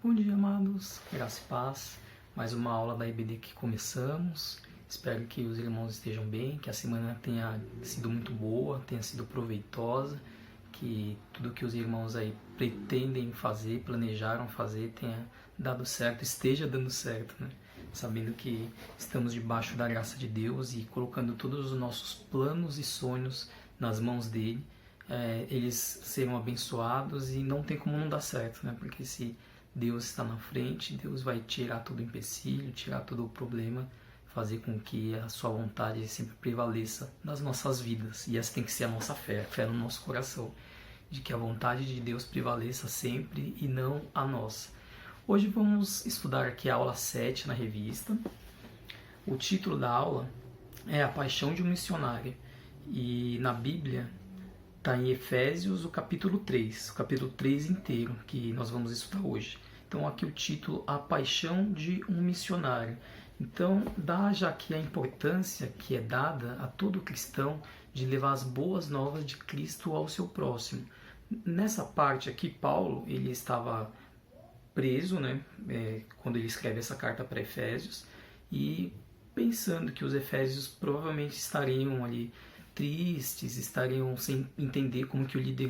Bom dia, amados, graça e paz. Mais uma aula da IBD que começamos. Espero que os irmãos estejam bem, que a semana tenha sido muito boa, tenha sido proveitosa, que tudo que os irmãos aí pretendem fazer, planejaram fazer, tenha dado certo, esteja dando certo, né? Sabendo que estamos debaixo da graça de Deus e colocando todos os nossos planos e sonhos nas mãos dele, eles serão abençoados e não tem como não dar certo, né? Porque se Deus está na frente, Deus vai tirar todo o empecilho, tirar todo o problema, fazer com que a sua vontade sempre prevaleça nas nossas vidas. E essa tem que ser a nossa fé, a fé no nosso coração, de que a vontade de Deus prevaleça sempre e não a nossa. Hoje vamos estudar aqui a aula 7 na revista. O título da aula é A Paixão de um Missionário. E na Bíblia está em Efésios, o capítulo 3 inteiro, que nós vamos estudar hoje. Então aqui o título, A Paixão de um Missionário. Então dá já aqui a importância que é dada a todo cristão de levar as boas novas de Cristo ao seu próximo. Nessa parte aqui, Paulo, ele estava preso, né, quando ele escreve essa carta para Efésios, e pensando que os efésios provavelmente estariam ali tristes, estariam sem entender como que o líder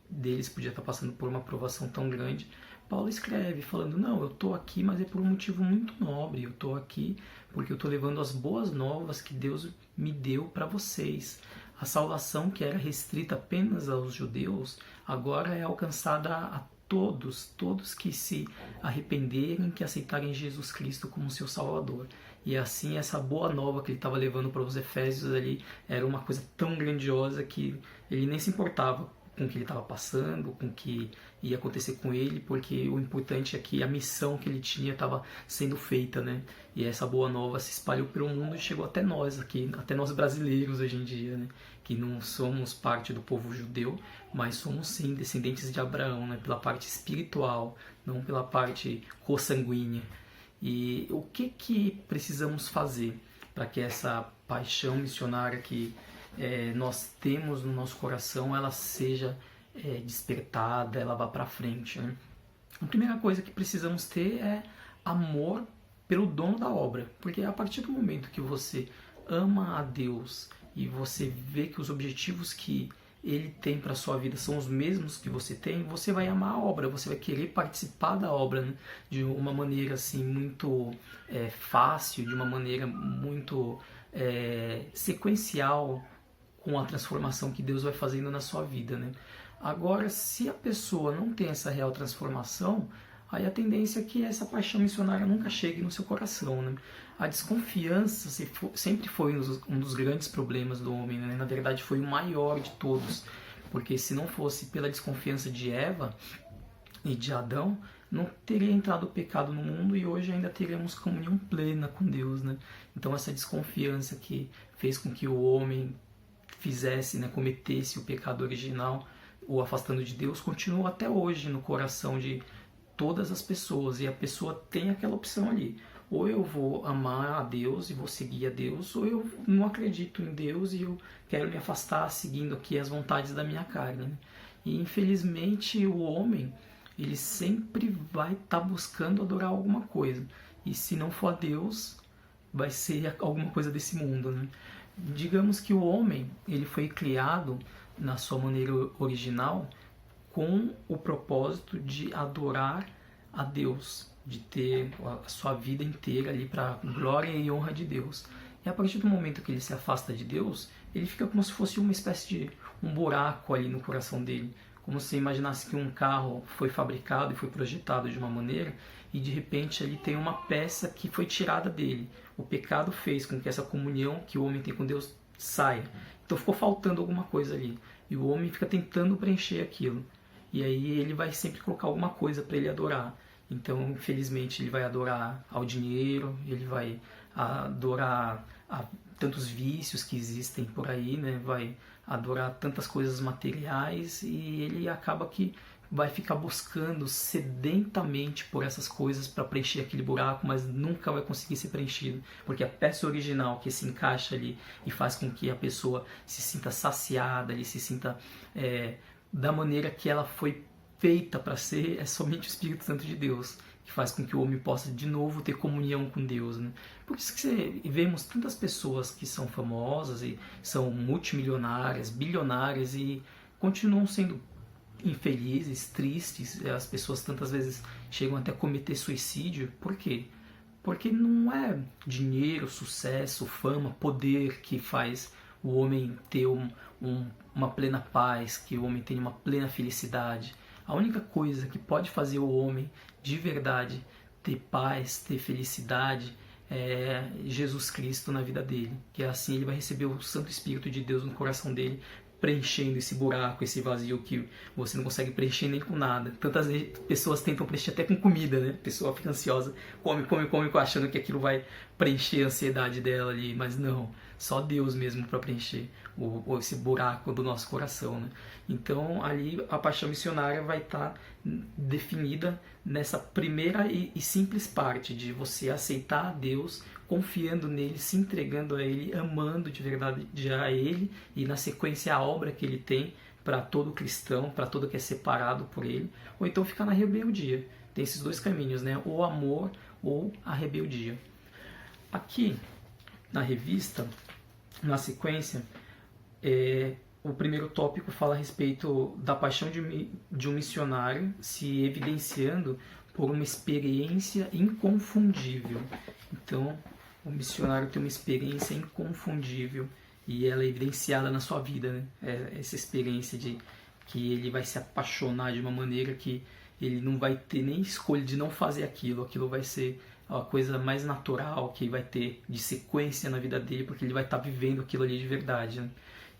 deles podia estar passando por uma provação tão grande, Paulo escreve falando, não, eu estou aqui, mas é por um motivo muito nobre, eu estou aqui porque eu estou levando as boas novas que Deus me deu para vocês. A salvação que era restrita apenas aos judeus, agora é alcançada a todos que se arrependerem, que aceitarem Jesus Cristo como seu Salvador. E assim, essa boa nova que ele estava levando para os efésios ali era uma coisa tão grandiosa que ele nem se importava com o que ele estava passando, com o que ia acontecer com ele, porque o importante é que a missão que ele tinha estava sendo feita, né? E essa boa nova se espalhou pelo mundo e chegou até nós aqui, até nós brasileiros hoje em dia, né? Que não somos parte do povo judeu, mas somos sim descendentes de Abraão, né? Pela parte espiritual, não pela parte consanguínea. E o que precisamos fazer para que essa paixão missionária que nós temos no nosso coração, ela seja despertada, ela vá para frente, né? A primeira coisa que precisamos ter é amor pelo dono da obra, porque a partir do momento que você ama a Deus e você vê que os objetivos que ele tem para a sua vida são os mesmos que você tem, você vai amar a obra, você vai querer participar da obra, né? De uma maneira assim muito fácil, de uma maneira muito sequencial, com a transformação que Deus vai fazendo na sua vida, né? Agora, se a pessoa não tem essa real transformação, aí a tendência é que essa paixão missionária nunca chegue no seu coração, né? A desconfiança sempre foi um dos grandes problemas do homem, né? Na verdade, foi o maior de todos, porque se não fosse pela desconfiança de Eva e de Adão, não teria entrado o pecado no mundo e hoje ainda teríamos comunhão plena com Deus, né? Então essa desconfiança que fez com que o homem fizesse, né, cometesse o pecado original, o afastando de Deus, continua até hoje no coração de todas as pessoas, e a pessoa tem aquela opção ali, ou eu vou amar a Deus e vou seguir a Deus, ou eu não acredito em Deus e eu quero me afastar seguindo aqui as vontades da minha carne, né? E infelizmente o homem, ele sempre vai estar buscando adorar alguma coisa, e se não for a Deus, vai ser alguma coisa desse mundo, né? Digamos que o homem, ele foi criado na sua maneira original com o propósito de adorar a Deus, de ter a sua vida inteira ali para glória e honra de Deus. E a partir do momento que ele se afasta de Deus, ele fica como se fosse uma espécie de um buraco ali no coração dele, como se imaginasse que um carro foi fabricado e foi projetado de uma maneira e de repente ali tem uma peça que foi tirada dele. O pecado fez com que essa comunhão que o homem tem com Deus saia. Então ficou faltando alguma coisa ali. E o homem fica tentando preencher aquilo. E aí ele vai sempre colocar alguma coisa para ele adorar. Então, infelizmente, ele vai adorar ao dinheiro, ele vai adorar a tantos vícios que existem por aí, né? Vai adorar tantas coisas materiais e ele acaba que vai ficar buscando sedentamente por essas coisas para preencher aquele buraco, mas nunca vai conseguir ser preenchido, porque a peça original que se encaixa ali e faz com que a pessoa se sinta saciada, se sinta da maneira que ela foi feita para ser é somente o Espírito Santo de Deus, que faz com que o homem possa de novo ter comunhão com Deus, né? Por isso que vemos tantas pessoas que são famosas e são multimilionárias, bilionárias e continuam sendo infelizes, tristes. As pessoas tantas vezes chegam até a cometer suicídio. Por quê? Porque não é dinheiro, sucesso, fama, poder que faz o homem ter uma plena paz, que o homem tenha uma plena felicidade. A única coisa que pode fazer o homem de verdade ter paz, ter felicidade, é Jesus Cristo na vida dele. Que assim ele vai receber o Santo Espírito de Deus no coração dele, preenchendo esse buraco, esse vazio que você não consegue preencher nem com nada. Tantas pessoas tentam preencher até com comida, né? A pessoa fica ansiosa, come, achando que aquilo vai preencher a ansiedade dela ali, mas não. Só Deus mesmo para preencher esse buraco do nosso coração, né? Então ali a paixão missionária vai estar definida nessa primeira e simples parte de você aceitar a Deus, confiando nele, se entregando a ele, amando de verdade a ele e na sequência a obra que ele tem para todo cristão, para todo que é separado por ele, ou então ficar na rebeldia. Tem esses dois caminhos, né? Ou amor ou a rebeldia. Aqui na revista, na sequência, o primeiro tópico fala a respeito da paixão de um missionário se evidenciando por uma experiência inconfundível. Então, o missionário tem uma experiência inconfundível e ela é evidenciada na sua vida, né? Essa experiência de que ele vai se apaixonar de uma maneira que ele não vai ter nem escolha de não fazer aquilo vai ser a coisa mais natural que vai ter de sequência na vida dele, porque ele vai estar vivendo aquilo ali de verdade, né?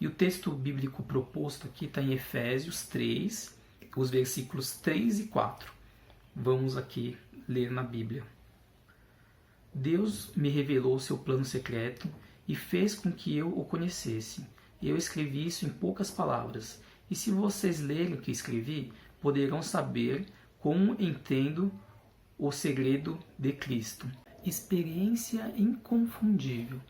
E o texto bíblico proposto aqui está em Efésios 3, os versículos 3 e 4. Vamos aqui ler na Bíblia. Deus me revelou o seu plano secreto e fez com que eu o conhecesse. Eu escrevi isso em poucas palavras, e se vocês lerem o que escrevi, poderão saber como entendo o segredo de Cristo. Experiência inconfundível.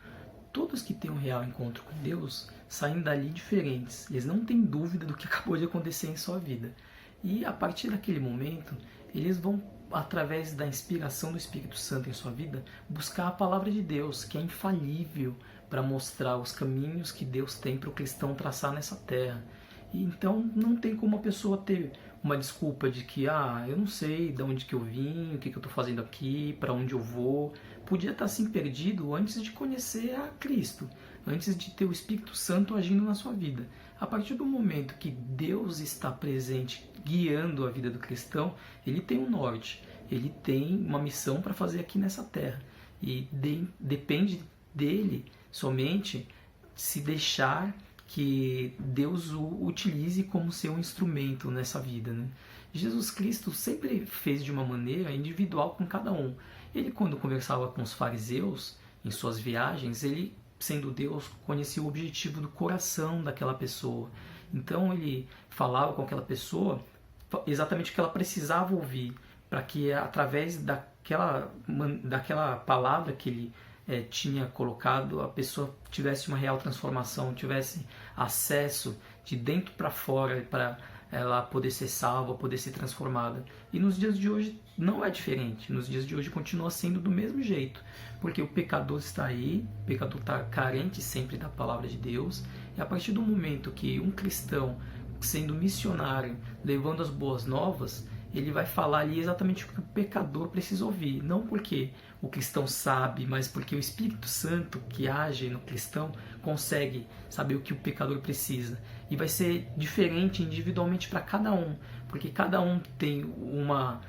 Todos que têm um real encontro com Deus saem dali diferentes. Eles não têm dúvida do que acabou de acontecer em sua vida. E a partir daquele momento, eles vão, através da inspiração do Espírito Santo em sua vida, buscar a palavra de Deus, que é infalível para mostrar os caminhos que Deus tem para o cristão traçar nessa terra. E então não tem como a pessoa ter uma desculpa de que eu não sei de onde que eu vim, o que eu estou fazendo aqui, para onde eu vou. Podia estar assim perdido antes de conhecer a Cristo, antes de ter o Espírito Santo agindo na sua vida. A partir do momento que Deus está presente, guiando a vida do cristão, ele tem um norte, ele tem uma missão para fazer aqui nessa terra. E depende dele somente se deixar que Deus o utilize como seu instrumento nessa vida, né? Jesus Cristo sempre fez de uma maneira individual com cada um. Ele, quando conversava com os fariseus em suas viagens, ele, sendo Deus, conhecia o objetivo do coração daquela pessoa. Então ele falava com aquela pessoa exatamente o que ela precisava ouvir, para que através daquela palavra que ele tinha colocado, a pessoa tivesse uma real transformação, tivesse acesso de dentro para fora para ela poder ser salva, poder ser transformada. E nos dias de hoje não é diferente. Nos dias de hoje continua sendo do mesmo jeito, porque o pecador está aí, o pecador está carente sempre da palavra de Deus, e a partir do momento que um cristão, sendo missionário, levando as boas novas, ele vai falar ali exatamente o que o pecador precisa ouvir. Não porque o cristão sabe, mas porque o Espírito Santo que age no cristão consegue saber o que o pecador precisa. E vai ser diferente individualmente para cada um, porque cada um tem uma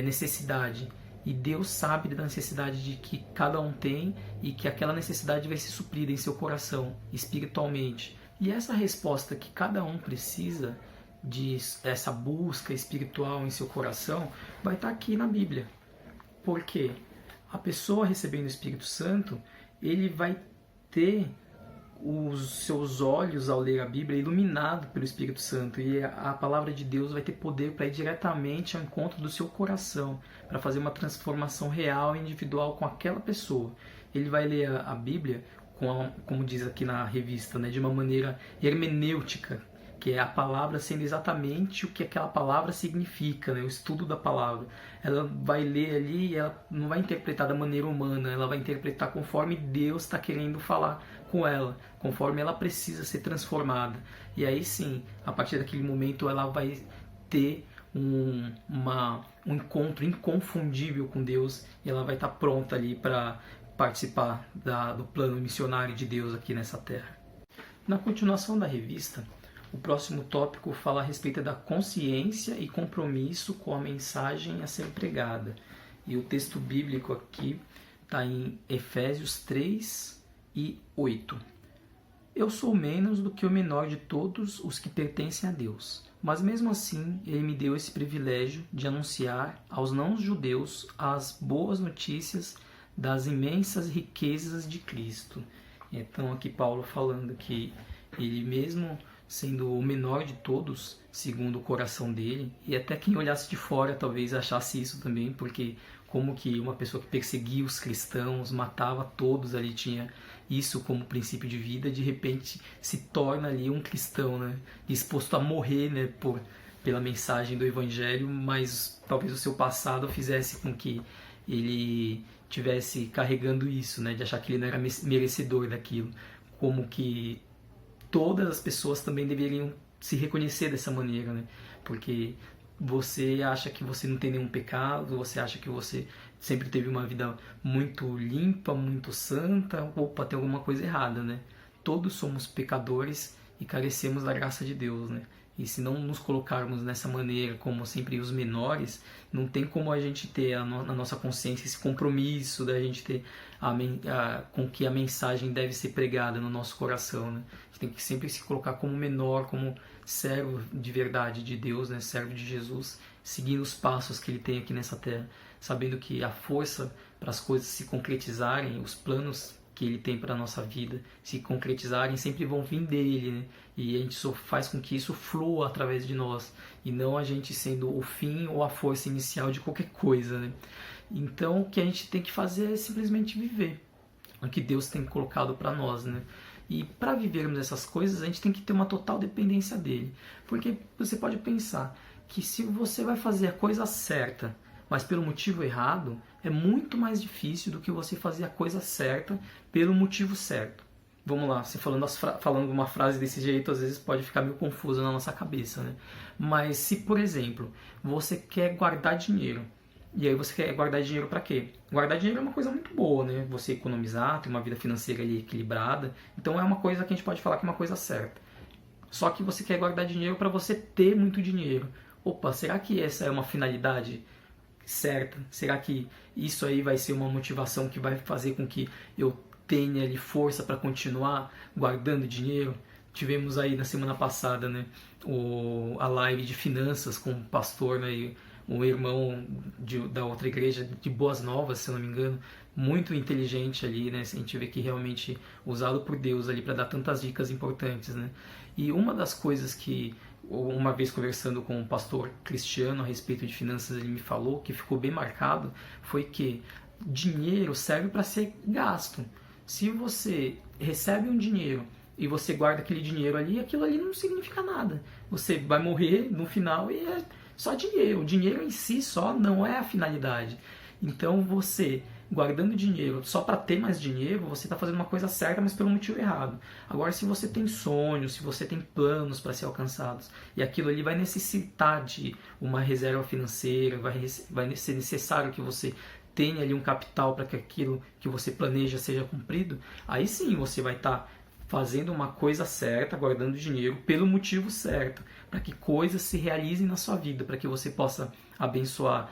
necessidade. E Deus sabe da necessidade de que cada um tem e que aquela necessidade vai ser suprida em seu coração, espiritualmente. E essa resposta que cada um precisa, de essa busca espiritual em seu coração, vai estar aqui na Bíblia. Porque a pessoa recebendo o Espírito Santo, ele vai ter os seus olhos ao ler a Bíblia iluminado pelo Espírito Santo, e a palavra de Deus vai ter poder para ir diretamente ao encontro do seu coração, para fazer uma transformação real e individual com aquela pessoa. Ele vai ler a Bíblia, como diz aqui na revista, né, de uma maneira hermenêutica, que é a palavra sendo exatamente o que aquela palavra significa, né? O estudo da palavra. Ela vai ler ali e ela não vai interpretar da maneira humana, ela vai interpretar conforme Deus está querendo falar com ela, conforme ela precisa ser transformada. E aí sim, a partir daquele momento ela vai ter um encontro inconfundível com Deus e ela vai estar pronta ali para participar do plano missionário de Deus aqui nessa terra. Na continuação da revista, o próximo tópico fala a respeito da consciência e compromisso com a mensagem a ser pregada. E o texto bíblico aqui está em Efésios 3 e 8. Eu sou menos do que o menor de todos os que pertencem a Deus, mas mesmo assim Ele me deu esse privilégio de anunciar aos não-judeus as boas notícias das imensas riquezas de Cristo. Então aqui Paulo falando que ele mesmo sendo o menor de todos, segundo o coração dele, e até quem olhasse de fora talvez achasse isso também, porque como que uma pessoa que perseguia os cristãos, matava todos ali, tinha isso como princípio de vida, de repente se torna ali um cristão, né? Disposto a morrer, né, pela mensagem do evangelho, mas talvez o seu passado fizesse com que ele tivesse carregando isso, né, de achar que ele não era merecedor daquilo, como que todas as pessoas também deveriam se reconhecer dessa maneira, né? Porque você acha que você não tem nenhum pecado, você acha que você sempre teve uma vida muito limpa, muito santa, opa, tem alguma coisa errada, né? Todos somos pecadores e carecemos da graça de Deus, né? E se não nos colocarmos nessa maneira, como sempre os menores, não tem como a gente ter na nossa consciência esse compromisso da gente ter com que a mensagem deve ser pregada no nosso coração, né? A gente tem que sempre se colocar como menor, como servo de verdade de Deus, né? Servo de Jesus, seguindo os passos que Ele tem aqui nessa terra, sabendo que a força para as coisas se concretizarem, os planos que Ele tem para a nossa vida se concretizarem, sempre vão vir dEle, né? E a gente só faz com que isso flua através de nós, e não a gente sendo o fim ou a força inicial de qualquer coisa, né? Então o que a gente tem que fazer é simplesmente viver o que Deus tem colocado para nós, né? E para vivermos essas coisas a gente tem que ter uma total dependência dEle, porque você pode pensar que se você vai fazer a coisa certa, mas pelo motivo errado, é muito mais difícil do que você fazer a coisa certa pelo motivo certo. Vamos lá, você falando uma frase desse jeito, às vezes pode ficar meio confuso na nossa cabeça, né? Mas se, por exemplo, você quer guardar dinheiro, e aí você quer guardar dinheiro para quê? Guardar dinheiro é uma coisa muito boa, né? Você economizar, ter uma vida financeira ali equilibrada, então é uma coisa que a gente pode falar que é uma coisa certa. Só que você quer guardar dinheiro para você ter muito dinheiro. Opa, será que essa é uma finalidade certa? Será que isso aí vai ser uma motivação que vai fazer com que eu tenha ali força para continuar guardando dinheiro? Tivemos aí na semana passada, né, a live de finanças com o pastor, né, e um irmão da outra igreja de Boas Novas, se eu não me engano, muito inteligente ali, né? A gente vê que realmente usado por Deus ali para dar tantas dicas importantes, né? E uma das coisas que uma vez conversando com um pastor Cristiano a respeito de finanças, ele me falou que ficou bem marcado, foi que dinheiro serve para ser gasto. Se você recebe um dinheiro e você guarda aquele dinheiro ali, aquilo ali não significa nada. Você vai morrer no final e é só dinheiro. O dinheiro em si só não é a finalidade. Então você guardando dinheiro só para ter mais dinheiro, você está fazendo uma coisa certa, mas pelo motivo errado. Agora, se você tem sonhos, se você tem planos para ser alcançados, e aquilo ali vai necessitar de uma reserva financeira, vai ser necessário que você tenha ali um capital para que aquilo que você planeja seja cumprido, aí sim você vai estar fazendo uma coisa certa, guardando dinheiro pelo motivo certo, para que coisas se realizem na sua vida, para que você possa abençoar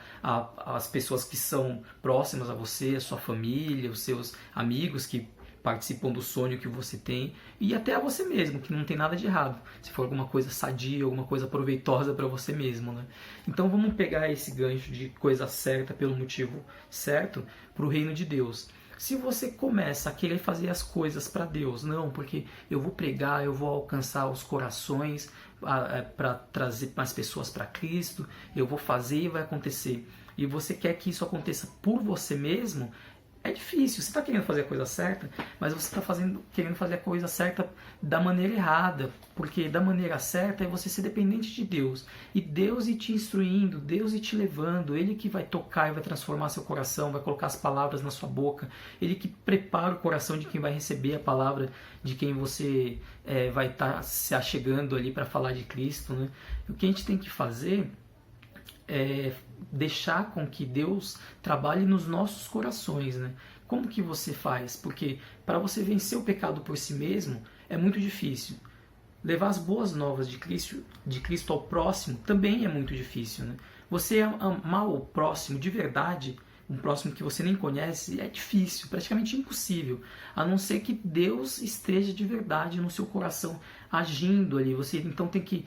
as pessoas que são próximas a você, a sua família, os seus amigos que participam do sonho que você tem, e até a você mesmo, que não tem nada de errado, se for alguma coisa sadia, alguma coisa proveitosa para você mesmo, né? Então vamos pegar esse gancho de coisa certa pelo motivo certo para o reino de Deus. Se você começa a querer fazer as coisas para Deus, não, porque eu vou pregar, eu vou alcançar os corações para trazer mais pessoas para Cristo, eu vou fazer e vai acontecer, e você quer que isso aconteça por você mesmo, É difícil, você está querendo fazer a coisa certa, mas você está querendo fazer a coisa certa da maneira errada, porque da maneira certa é você ser dependente de Deus, e Deus ir te instruindo, Deus ir te levando, Ele que vai tocar e vai transformar seu coração, vai colocar as palavras na sua boca, Ele que prepara o coração de quem vai receber a palavra, de quem você vai estar se achegando ali para falar de Cristo, né? O que a gente tem que fazer deixar com que Deus trabalhe nos nossos corações, né? Como que você faz? Porque para você vencer o pecado por si mesmo é muito difícil. Levar as boas novas de Cristo ao próximo também é muito difícil, né? Você amar o próximo de verdade, um próximo que você nem conhece, é difícil, praticamente impossível, a não ser que Deus esteja de verdade no seu coração agindo ali. Você então tem que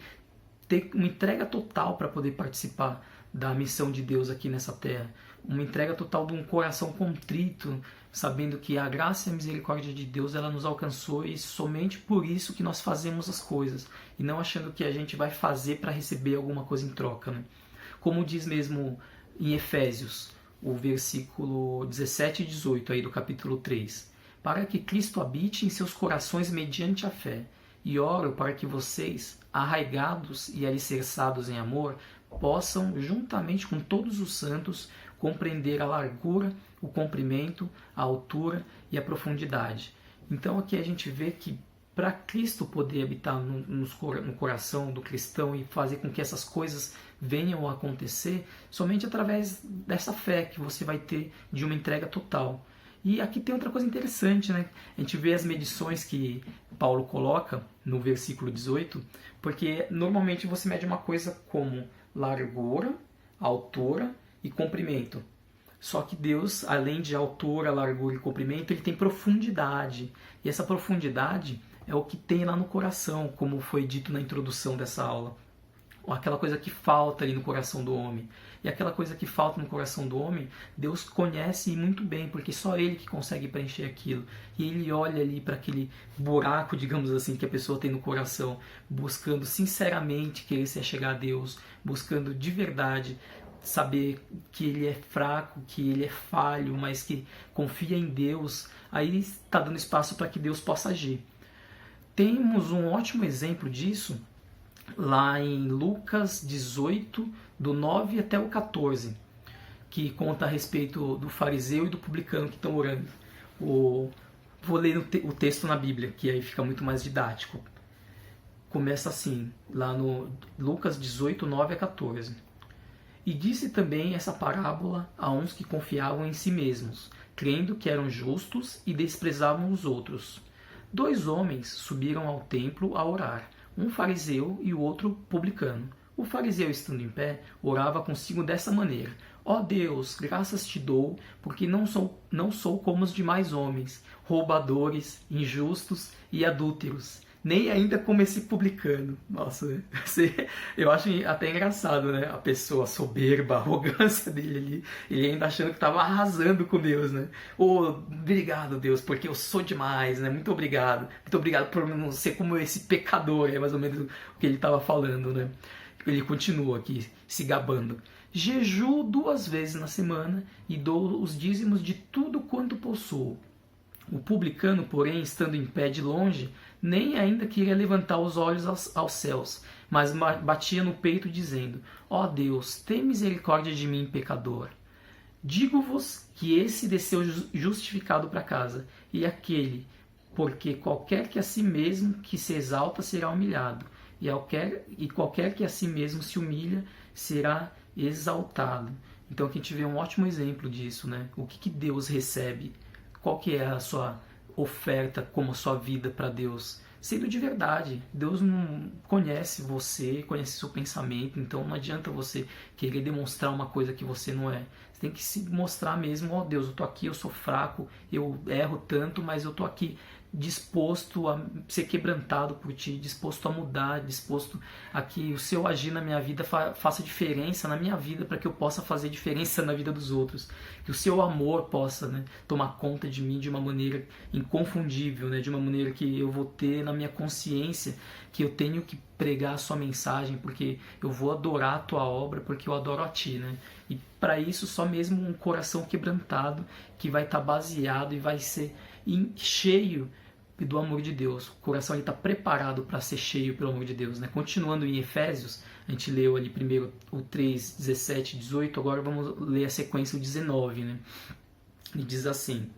ter uma entrega total para poder participar da missão de Deus aqui nessa terra. Uma entrega total de um coração contrito, sabendo que a graça e a misericórdia de Deus ela nos alcançou e somente por isso que nós fazemos as coisas. E não achando que a gente vai fazer para receber alguma coisa em troca, né? Como diz mesmo em Efésios, o versículo 17 e 18 aí do capítulo 3. Para que Cristo habite em seus corações mediante a fé. E oro para que vocês, arraigados e alicerçados em amor, possam, juntamente com todos os santos, compreender a largura, o comprimento, a altura e a profundidade. Então aqui a gente vê que para Cristo poder habitar no coração do cristão e fazer com que essas coisas venham a acontecer, somente através dessa fé que você vai ter de uma entrega total. E aqui tem outra coisa interessante, né? A gente vê as medições que Paulo coloca no versículo 18, porque normalmente você mede uma coisa como largura, altura e comprimento. Só que Deus, além de altura, largura e comprimento, ele tem profundidade. E essa profundidade é o que tem lá no coração, como foi dito na introdução dessa aula. Aquela coisa que falta ali no coração do homem. E aquela coisa que falta no coração do homem, Deus conhece muito bem, porque só Ele que consegue preencher aquilo. E Ele olha ali para aquele buraco, digamos assim, que a pessoa tem no coração, buscando sinceramente querer se achegar a Deus, buscando de verdade saber que Ele é fraco, que Ele é falho, mas que confia em Deus. Aí está dando espaço para que Deus possa agir. Temos um ótimo exemplo disso lá em Lucas 18, do 9 até o 14, que conta a respeito do fariseu e do publicano que estão orando. Vou ler o texto na Bíblia, que aí fica muito mais didático. Começa assim, lá no Lucas 18, 9 a 14. E disse também essa parábola a uns que confiavam em si mesmos, crendo que eram justos e desprezavam os outros. 2 homens subiram ao templo a orar, um fariseu e o outro publicano. O fariseu, estando em pé, orava consigo dessa maneira: Ó Deus, graças te dou, porque não sou como os demais homens, roubadores, injustos e adúlteros, nem ainda como esse publicano. Nossa, eu acho até engraçado, né? A pessoa soberba, a arrogância dele ali, ele ainda achando que estava arrasando com Deus, né? Obrigado, Deus, porque eu sou demais, né? Muito obrigado por não ser como esse pecador, é mais ou menos o que ele estava falando, né? Ele continua aqui se gabando. Jejuo 2 vezes na semana e dou os dízimos de tudo quanto possuo. O publicano, porém, estando em pé de longe, nem ainda queria levantar os olhos aos céus, mas batia no peito, dizendo: Ó Deus, tem misericórdia de mim, pecador. Digo-vos que esse desceu justificado para casa, e aquele, porque qualquer que a si mesmo que se exalta será humilhado, e qualquer que a si mesmo se humilha será exaltado. Então aqui a gente vê um ótimo exemplo disso, né? O que Deus recebe? Qual que é a sua oferta como a sua vida para Deus? Sendo de verdade. Deus não conhece você, conhece seu pensamento, então não adianta você querer demonstrar uma coisa que você não é. Você tem que se mostrar mesmo: ó Deus, eu tô aqui, eu sou fraco, eu erro tanto, mas eu tô aqui disposto a ser quebrantado por ti, disposto a mudar, disposto a que o seu agir na minha vida faça diferença na minha vida, para que eu possa fazer diferença na vida dos outros, que o seu amor possa, né, tomar conta de mim de uma maneira inconfundível, né, de uma maneira que eu vou ter na minha consciência que eu tenho que pregar a sua mensagem, porque eu vou adorar a tua obra, porque eu adoro a ti, né? E para isso só mesmo um coração quebrantado que vai estar baseado e vai ser cheio do amor de Deus. O coração está preparado para ser cheio pelo amor de Deus, né? Continuando em Efésios, a gente leu ali primeiro o 3, 17, 18, agora vamos ler a sequência o 19, né? E diz assim: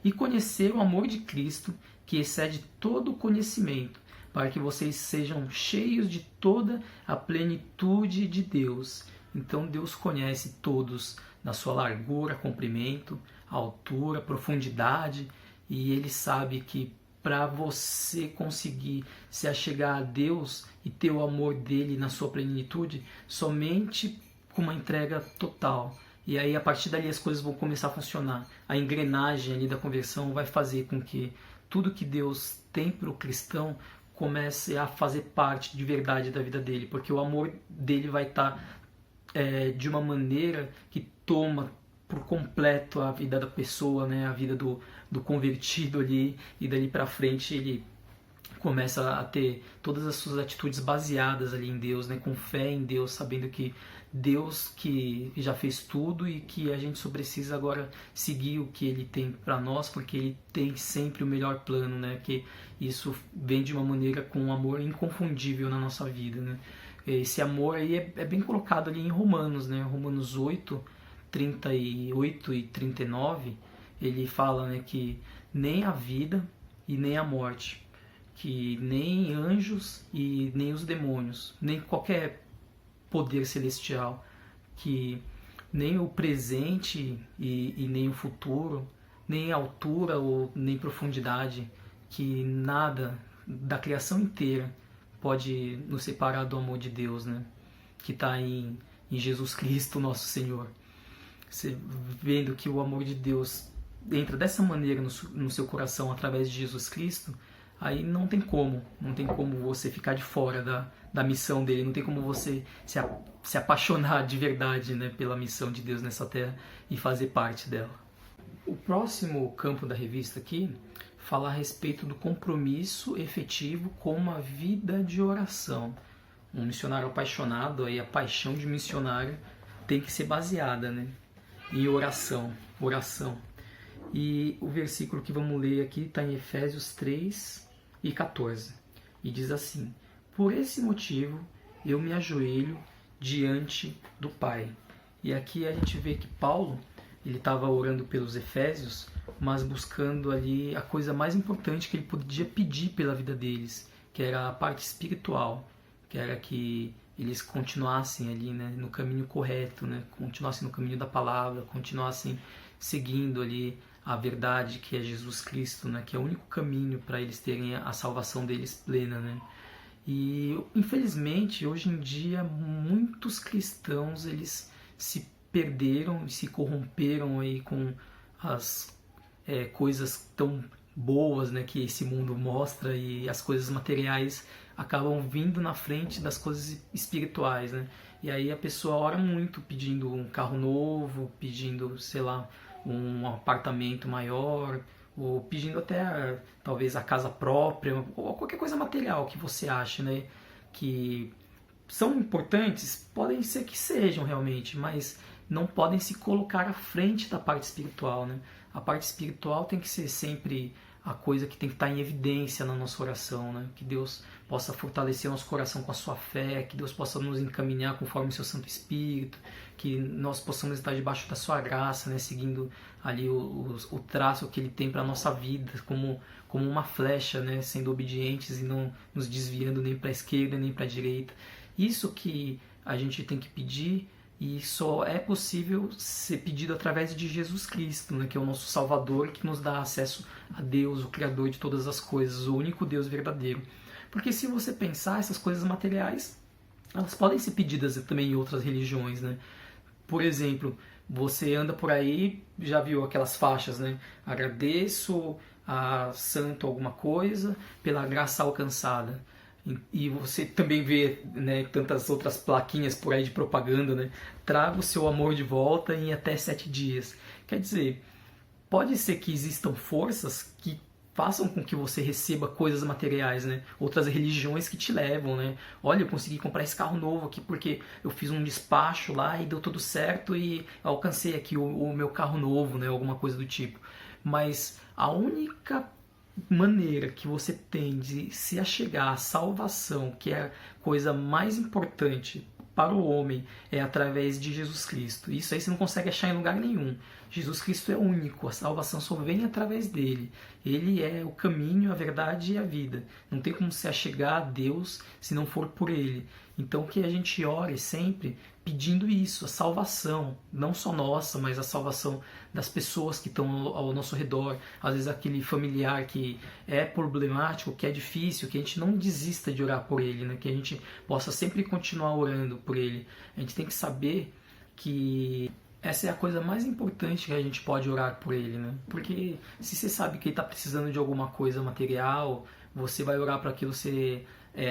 e conhecer o amor de Cristo, que excede todo o conhecimento, para que vocês sejam cheios de toda a plenitude de Deus. Então Deus conhece todos na sua largura, comprimento, altura, profundidade, e Ele sabe que para você conseguir se achegar a Deus e ter o amor dele na sua plenitude, somente com uma entrega total. E aí a partir dali as coisas vão começar a funcionar. A engrenagem ali da conversão vai fazer com que tudo que Deus tem para o cristão comece a fazer parte de verdade da vida dele, porque o amor dele vai estar de uma maneira que toma por completo a vida da pessoa, né? A vida do convertido ali, e dali para frente ele começa a ter todas as suas atitudes baseadas ali em Deus, né? Com fé em Deus, sabendo que Deus que já fez tudo e que a gente só precisa agora seguir o que Ele tem para nós, porque Ele tem sempre o melhor plano, né? Que isso vem de uma maneira com um amor inconfundível na nossa vida, né? Esse amor aí é bem colocado ali em Romanos, né? Romanos 8, 38 e 39, ele fala, né, que nem a vida e nem a morte, que nem anjos e nem os demônios, nem qualquer poder celestial, que nem o presente e nem o futuro, nem altura ou nem profundidade, que nada da criação inteira pode nos separar do amor de Deus, né? Que está em Jesus Cristo, nosso Senhor. Você vendo que o amor de Deus entra dessa maneira no seu coração através de Jesus Cristo, aí não tem como você ficar de fora da missão dele, não tem como você se apaixonar de verdade, né, pela missão de Deus nessa terra e fazer parte dela. O próximo campo da revista aqui fala a respeito do compromisso efetivo com uma vida de oração. Um missionário apaixonado, aí a paixão de missionário tem que ser baseada, né, em oração. E o versículo que vamos ler aqui está em Efésios 3 e 14. E diz assim: por esse motivo eu me ajoelho diante do Pai. E aqui a gente vê que Paulo, ele estava orando pelos Efésios, mas buscando ali a coisa mais importante que ele podia pedir pela vida deles, que era a parte espiritual, que era que eles continuassem ali, né, no caminho correto, né, continuassem no caminho da palavra, continuassem seguindo ali a verdade que é Jesus Cristo, né, que é o único caminho para eles terem a salvação deles plena, né. E infelizmente hoje em dia muitos cristãos eles se perderam e se corromperam aí com as coisas tão boas, né, que esse mundo mostra, e as coisas materiais acabam vindo na frente das coisas espirituais, né? E aí a pessoa ora muito pedindo um carro novo, pedindo, sei lá, um apartamento maior, ou pedindo até talvez a casa própria, ou qualquer coisa material que você acha, né, que são importantes, podem ser que sejam realmente, mas não podem se colocar à frente da parte espiritual, né? A parte espiritual tem que ser sempre a coisa que tem que estar em evidência na nossa oração, né? Que Deus possa fortalecer nosso coração com a sua fé, que Deus possa nos encaminhar conforme o seu Santo Espírito, que nós possamos estar debaixo da sua graça, né? Seguindo ali o traço que Ele tem para a nossa vida, como uma flecha, né? Sendo obedientes e não nos desviando nem para a esquerda nem para a direita. Isso que a gente tem que pedir, e só é possível ser pedido através de Jesus Cristo, né, que é o nosso Salvador, que nos dá acesso a Deus, o Criador de todas as coisas, o único Deus verdadeiro. Porque se você pensar, essas coisas materiais, elas podem ser pedidas também em outras religiões, né? Por exemplo, você anda por aí, já viu aquelas faixas, né? Agradeço a santo alguma coisa, pela graça alcançada. E você também vê, né, tantas outras plaquinhas por aí de propaganda, né? Traga o seu amor de volta em até 7 dias. Quer dizer, pode ser que existam forças que façam com que você receba coisas materiais, né? Outras religiões que te levam, né? Olha, eu consegui comprar esse carro novo aqui porque eu fiz um despacho lá e deu tudo certo e alcancei aqui o meu carro novo, né? Alguma coisa do tipo. Mas a única maneira que você tem de se achegar à salvação, que é a coisa mais importante para o homem, é através de Jesus Cristo. Isso aí você não consegue achar em lugar nenhum. Jesus Cristo é único, a salvação só vem através dele. Ele é o caminho, a verdade e a vida. Não tem como se achegar a Deus se não for por ele. Então que a gente ore sempre pedindo isso, a salvação, não só nossa, mas a salvação das pessoas que estão ao nosso redor. Às vezes aquele familiar que é problemático, que é difícil, que a gente não desista de orar por ele, né? Que a gente possa sempre continuar orando por ele. A gente tem que saber que essa é a coisa mais importante que a gente pode orar por ele, né? Porque se você sabe que ele está precisando de alguma coisa material, você vai orar para aquilo ser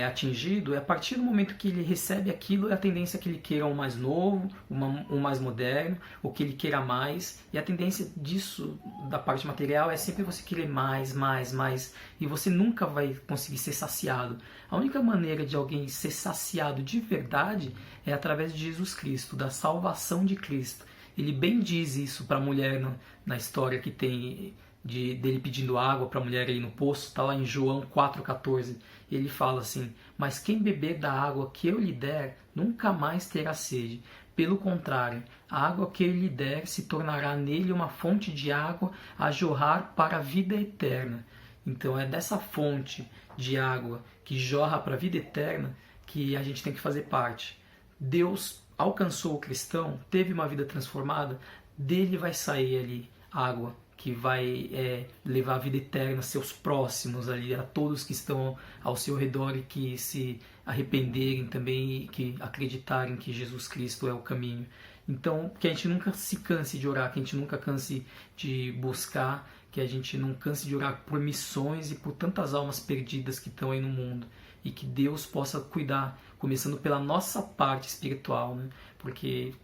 atingido, é a partir do momento que ele recebe aquilo, é a tendência que ele queira um mais novo, um mais moderno, ou que ele queira mais, e a tendência disso, da parte material, é sempre você querer mais, mais, mais, e você nunca vai conseguir ser saciado. A única maneira de alguém ser saciado de verdade é através de Jesus Cristo, da salvação de Cristo. Ele bem diz isso para a mulher na história que tem dele pedindo água para a mulher aí no poço, está lá em João 4,14. Ele fala assim: mas quem beber da água que eu lhe der, nunca mais terá sede. Pelo contrário, a água que eu lhe der se tornará nele uma fonte de água a jorrar para a vida eterna. Então é dessa fonte de água que jorra para a vida eterna que a gente tem que fazer parte. Deus alcançou o cristão, teve uma vida transformada, dele vai sair ali água que vai levar a vida eterna a seus próximos ali, a todos que estão ao seu redor e que se arrependerem também e que acreditarem que Jesus Cristo é o caminho. Então, que a gente nunca se canse de orar, que a gente nunca canse de buscar, que a gente não canse de orar por missões e por tantas almas perdidas que estão aí no mundo. E que Deus possa cuidar, começando pela nossa parte espiritual, né? Porque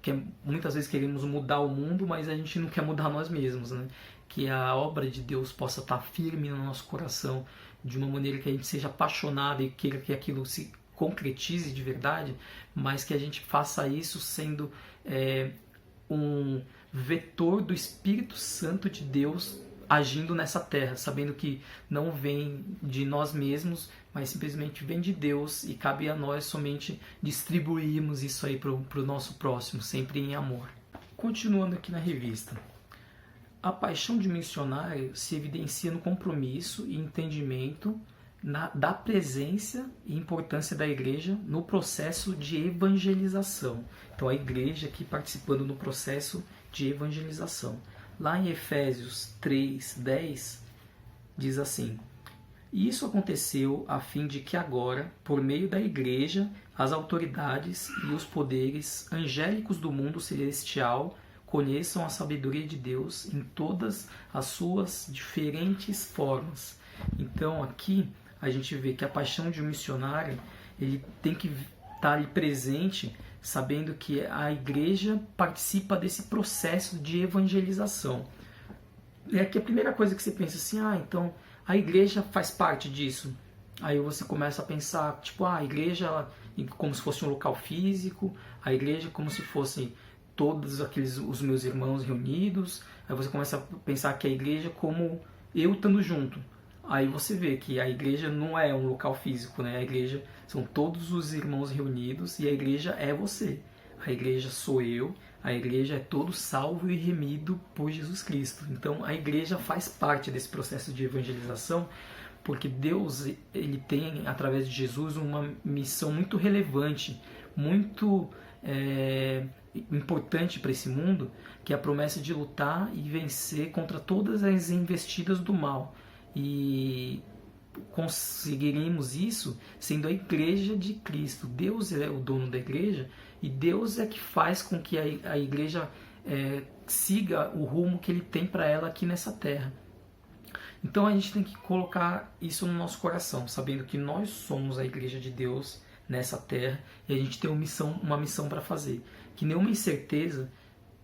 muitas vezes queremos mudar o mundo, mas a gente não quer mudar nós mesmos, né? Que a obra de Deus possa estar firme no nosso coração, de uma maneira que a gente seja apaixonado e queira que aquilo se concretize de verdade, mas que a gente faça isso sendo um vetor do Espírito Santo de Deus agindo nessa terra, sabendo que não vem de nós mesmos, mas simplesmente vem de Deus e cabe a nós somente distribuirmos isso aí para o nosso próximo, sempre em amor. Continuando aqui na revista. A paixão de missionário se evidencia no compromisso e entendimento da presença e importância da igreja no processo de evangelização. Então a igreja aqui participando no processo de evangelização. Lá em Efésios 3:10 diz assim: e isso aconteceu a fim de que agora, por meio da igreja, as autoridades e os poderes angélicos do mundo celestial conheçam a sabedoria de Deus em todas as suas diferentes formas. Então aqui a gente vê que a paixão de um missionário, ele tem que estar ali presente, sabendo que a igreja participa desse processo de evangelização. É que a primeira coisa que você pensa assim, então a igreja faz parte disso. Aí você começa a pensar, tipo, a igreja como se fosse um local físico, a igreja como se fosse todos os meus irmãos reunidos. Aí você começa a pensar que a igreja como eu estando junto. Aí você vê que a igreja não é um local físico, né? A igreja são todos os irmãos reunidos e a igreja é você. A igreja sou eu, a igreja é todo salvo e remido por Jesus Cristo. Então a igreja faz parte desse processo de evangelização, porque Deus ele tem, através de Jesus, uma missão muito relevante, muito importante para esse mundo, que é a promessa de lutar e vencer contra todas as investidas do mal. E conseguiremos isso sendo a igreja de Cristo. Deus é o dono da igreja e Deus é que faz com que a igreja siga o rumo que ele tem para ela aqui nessa terra. Então a gente tem que colocar isso no nosso coração, sabendo que nós somos a igreja de Deus nessa terra e a gente tem uma missão para fazer. Que nenhuma incerteza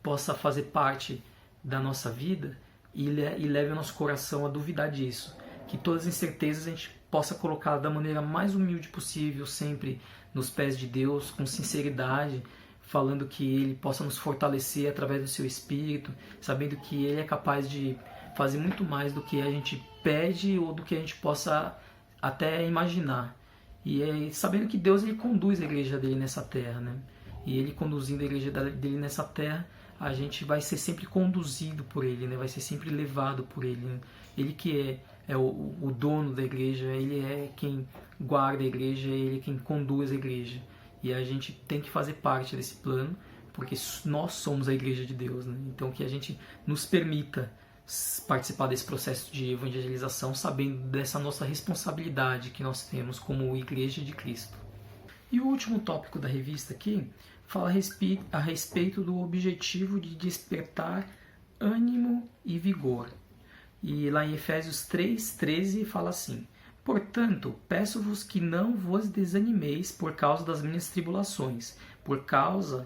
possa fazer parte da nossa vida e leve o nosso coração a duvidar disso. Que todas as incertezas a gente possa colocar da maneira mais humilde possível, sempre nos pés de Deus, com sinceridade, falando que Ele possa nos fortalecer através do Seu Espírito, sabendo que Ele é capaz de fazer muito mais do que a gente pede ou do que a gente possa até imaginar. E sabendo que Deus, Ele conduz a igreja dele nessa terra, né? E Ele conduzindo a igreja dele nessa terra, a gente vai ser sempre conduzido por Ele, né? Vai ser sempre levado por Ele, né? Ele que é o dono da igreja, Ele é quem guarda a igreja, Ele é quem conduz a igreja. E a gente tem que fazer parte desse plano, porque nós somos a igreja de Deus, né? Então que a gente nos permita participar desse processo de evangelização, sabendo dessa nossa responsabilidade que nós temos como igreja de Cristo. E o último tópico da revista aqui fala a respeito do objetivo de despertar ânimo e vigor. E lá em Efésios 3:13 fala assim: portanto, peço-vos que não vos desanimeis por causa das minhas tribulações, por causa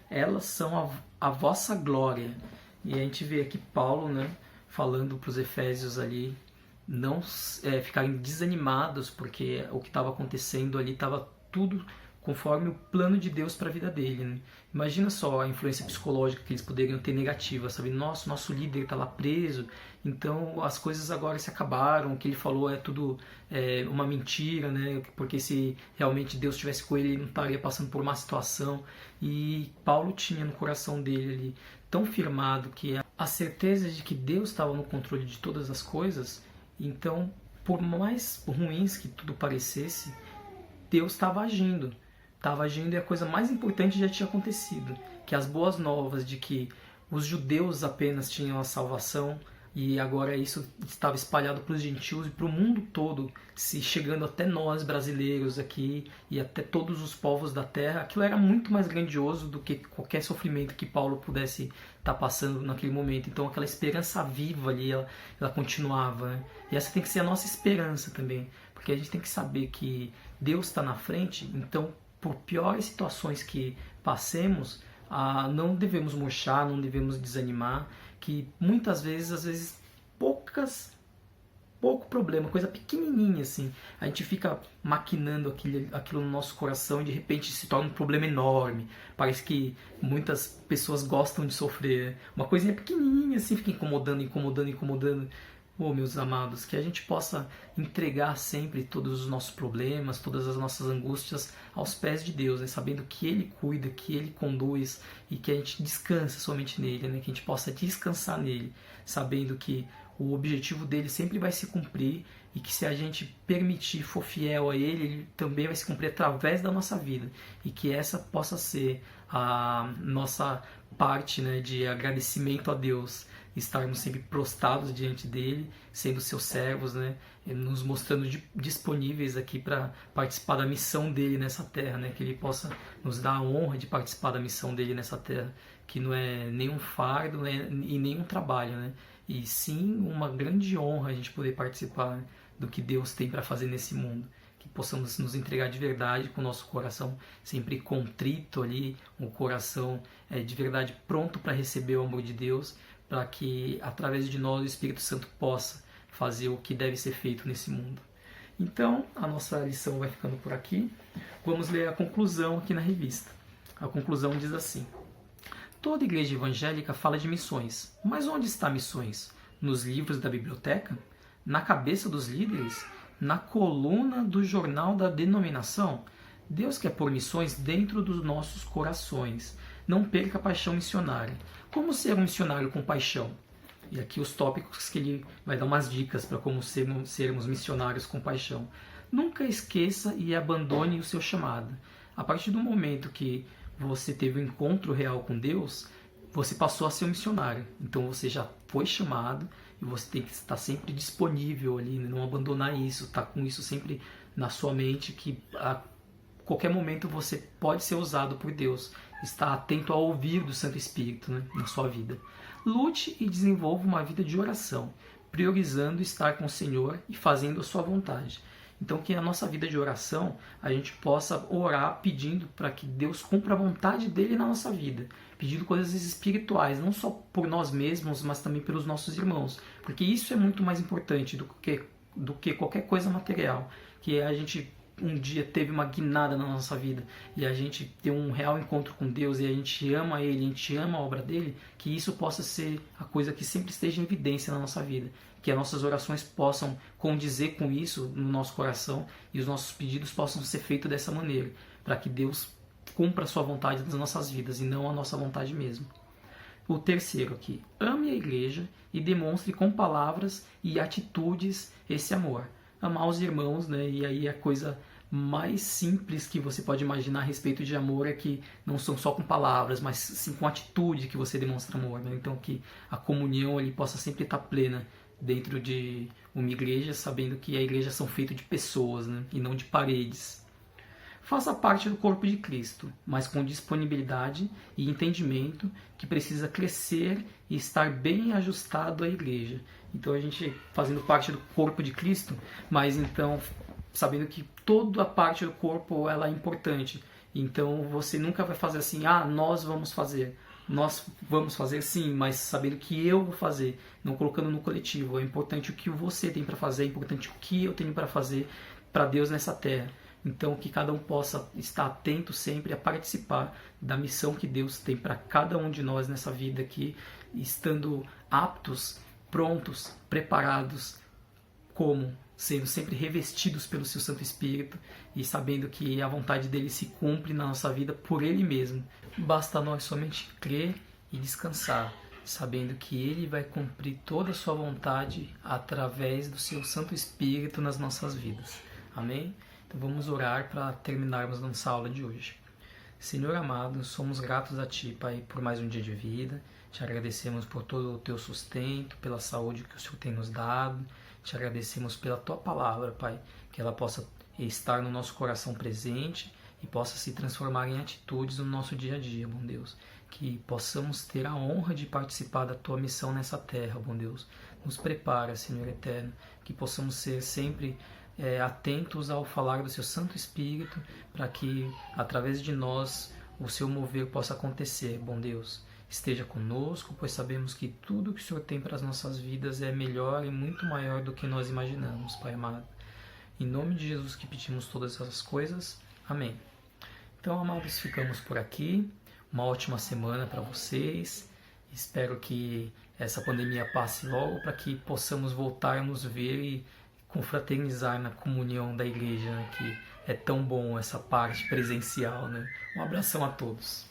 elas são a vossa glória. E a gente vê aqui Paulo, né, falando para os efésios ali não ficarem desanimados, porque o que estava acontecendo ali estava tudo conforme o plano de Deus para a vida dele, né? Imagina só a influência psicológica que eles poderiam ter negativa, sabe? Nosso líder está lá preso, então as coisas agora se acabaram, o que ele falou é tudo uma mentira, né? Porque se realmente Deus estivesse com ele, ele não estaria passando por uma situação. E Paulo tinha no coração dele ali tão firmado que a certeza de que Deus estava no controle de todas as coisas, então, por mais ruins que tudo parecesse, Deus estava agindo. Estava agindo e a coisa mais importante já tinha acontecido, que as boas novas de que os judeus apenas tinham a salvação e agora isso estava espalhado para os gentios e para o mundo todo, se chegando até nós brasileiros aqui e até todos os povos da terra. Aquilo era muito mais grandioso do que qualquer sofrimento que Paulo pudesse estar passando naquele momento. Então aquela esperança viva ali, ela continuava, né? E essa tem que ser a nossa esperança também, porque a gente tem que saber que Deus está na frente. Então, por piores situações que passemos, não devemos murchar, não devemos desanimar, que muitas vezes, às vezes, pouco problema, coisa pequenininha assim, a gente fica maquinando aquilo no nosso coração e de repente se torna um problema enorme. Parece que muitas pessoas gostam de sofrer. Uma coisinha pequenininha assim fica incomodando. Oh, meus amados, que a gente possa entregar sempre todos os nossos problemas, todas as nossas angústias aos pés de Deus, né? Sabendo que Ele cuida, que Ele conduz e que a gente descansa somente nele, né? Que a gente possa descansar nele, sabendo que o objetivo dele sempre vai se cumprir e que se a gente permitir, for fiel a ele também vai se cumprir através da nossa vida, e que essa possa ser a nossa parte, né, de agradecimento a Deus, estarmos sempre prostrados diante dele, sendo seus servos, né, nos mostrando disponíveis aqui para participar da missão dele nessa terra, né, que ele possa nos dar a honra de participar da missão dele nessa terra, que não é nenhum fardo, né, e nenhum trabalho, né, e sim uma grande honra a gente poder participar, né, do que Deus tem para fazer nesse mundo. Que possamos nos entregar de verdade, com o nosso coração sempre contrito ali, um coração de verdade pronto para receber o amor de Deus, para que através de nós o Espírito Santo possa fazer o que deve ser feito nesse mundo. Então, a nossa lição vai ficando por aqui. Vamos ler a conclusão aqui na revista. A conclusão diz assim: toda igreja evangélica fala de missões, mas onde está missões? Nos livros da biblioteca? Na cabeça dos líderes? Na coluna do jornal da denominação? Deus quer pôr missões dentro dos nossos corações. Não perca a paixão missionária. Como ser um missionário com paixão? E aqui os tópicos que ele vai dar umas dicas para como sermos missionários com paixão. Nunca esqueça e abandone o seu chamado. A partir do momento que você teve um encontro real com Deus, você passou a ser um missionário. Então você já foi chamado e você tem que estar sempre disponível ali, não abandonar isso, estar com isso sempre na sua mente, que a qualquer momento você pode ser usado por Deus. Estar atento ao ouvir do Santo Espírito, né, na sua vida. Lute e desenvolva uma vida de oração. priorizando estar com o Senhor e fazendo a sua vontade. Então que na nossa vida de oração a gente possa orar pedindo para que Deus cumpra a vontade dele na nossa vida, pedindo coisas espirituais, não só por nós mesmos, mas também pelos nossos irmãos, porque isso é muito mais importante do que qualquer coisa material, que a gente um dia teve uma guinada na nossa vida e a gente tem um real encontro com Deus e a gente ama Ele, a gente ama a obra dele, que isso possa ser a coisa que sempre esteja em evidência na nossa vida, que as nossas orações possam condizer com isso no nosso coração e os nossos pedidos possam ser feitos dessa maneira, para que Deus cumpra a sua vontade nas nossas vidas e não a nossa vontade mesmo. O terceiro aqui, ame a igreja e demonstre com palavras e atitudes esse amor. Amar os irmãos, né? E aí a coisa mais simples que você pode imaginar a respeito de amor é que não são só com palavras, mas sim com atitude que você demonstra amor, né? Então que a comunhão ali possa sempre estar plena dentro de uma igreja, sabendo que a igreja são feitas de pessoas, né? E não de paredes. Faça parte do corpo de Cristo, mas com disponibilidade e entendimento que precisa crescer e estar bem ajustado à igreja. Então a gente fazendo parte do corpo de Cristo, mas então sabendo que toda a parte do corpo ela é importante. Então você nunca vai fazer assim, nós vamos fazer. Nós vamos fazer sim, mas sabendo que eu vou fazer, não colocando no coletivo. É importante o que você tem para fazer, é importante o que eu tenho para fazer para Deus nessa terra. Então que cada um possa estar atento sempre a participar da missão que Deus tem para cada um de nós nessa vida aqui, estando aptos, prontos, preparados, como? Sendo sempre revestidos pelo seu Santo Espírito e sabendo que a vontade dele se cumpre na nossa vida por ele mesmo. Basta nós somente crer e descansar, sabendo que ele vai cumprir toda a sua vontade através do seu Santo Espírito nas nossas vidas. Amém? Então vamos orar para terminarmos nossa aula de hoje. Senhor amado, somos gratos a Ti, Pai, por mais um dia de vida. Te agradecemos por todo o Teu sustento, pela saúde que o Senhor tem nos dado. Te agradecemos pela Tua palavra, Pai, que ela possa estar no nosso coração presente e possa se transformar em atitudes no nosso dia a dia, bom Deus. Que possamos ter a honra de participar da Tua missão nessa terra, bom Deus. Nos prepara, Senhor eterno, que possamos ser sempre atentos ao falar do Seu Santo Espírito, para que, através de nós, o Seu mover possa acontecer, bom Deus. Esteja conosco, pois sabemos que tudo que o Senhor tem para as nossas vidas é melhor e muito maior do que nós imaginamos, Pai amado. Em nome de Jesus que pedimos todas essas coisas. Amém. Então, amados, ficamos por aqui. Uma ótima semana para vocês. Espero que essa pandemia passe logo para que possamos voltar a nos ver e confraternizar na comunhão da igreja, né, que é tão bom essa parte presencial, né? Um abração a todos.